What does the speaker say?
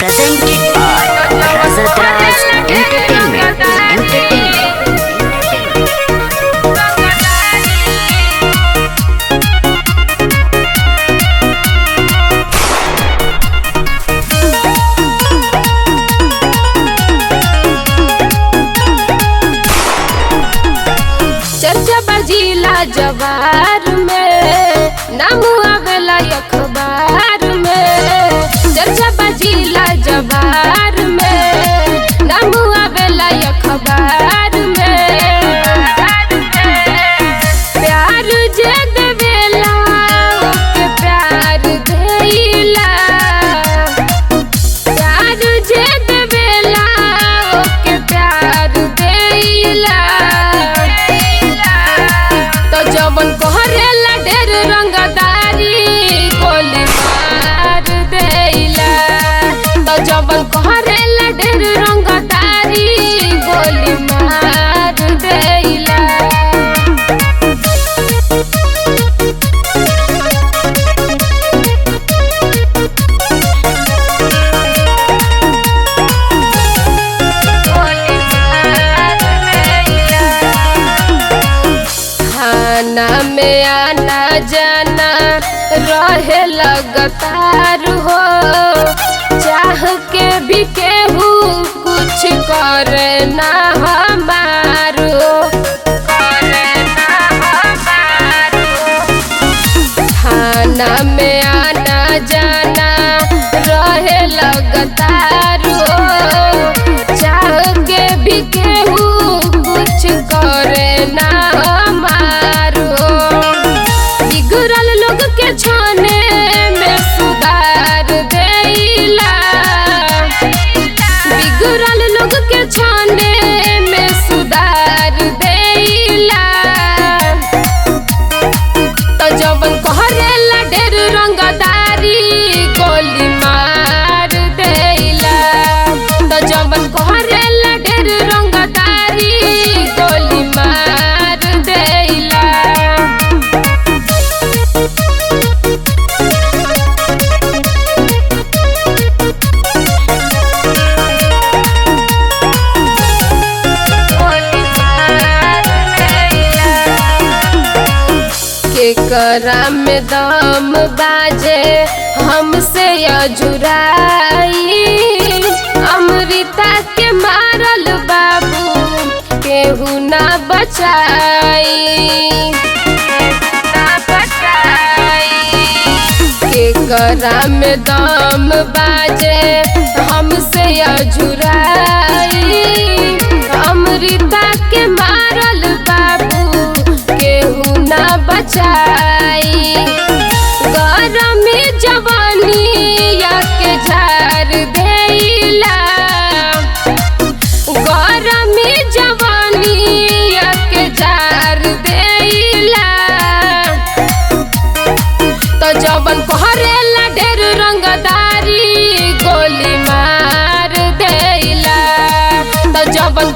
presented by Hazrat Raj Entertainment. चर्चा बजीला जवार में, नाम आवेला अखबार में। चर्चा बजीला जवार में, नाम आवेला अखबार में। प्यार जे देवेला ओके प्यार देइला, प्यार जे देवेला ओके प्यार देइला। तो जवन कहरेला ढेर रंगदारी गोली मार देइला। तो जवन कहरेला ढेर रंगदारी गोली मार देइला। खाना में आना जाना रहे लगातार हो, चाह के भी केहू कुछ करे ना हमारो, करे ना हमारो। खाना में आना जाना रहे लगातार हो, चाह के भी केहू कुछ करे ना हमारो। बिगड़ल लोग के छाने में सुधार देइला, बिगड़ल लोग के छाने में सुधार देइला। तो जवन कहरेला ढेर रंगदारी गोली मार देइला। तो जवन कहरेला ढेर रंगदारी गोली मार देइला। केकरा में दम बाजे हमसे अजुराई, अमृता के मारल बाबू केहू ना बचाई, ना बचाई। केकरा में दम बाजे हमसे अजुराई, अमृता के मारल बाबू केहू ना बचाई। गरमी जवानी या के झार देइला, गरमी जवानी या के झार देइला। तो जवन कहरेला ढेर रंगदारी गोली मार देइला। तो जवन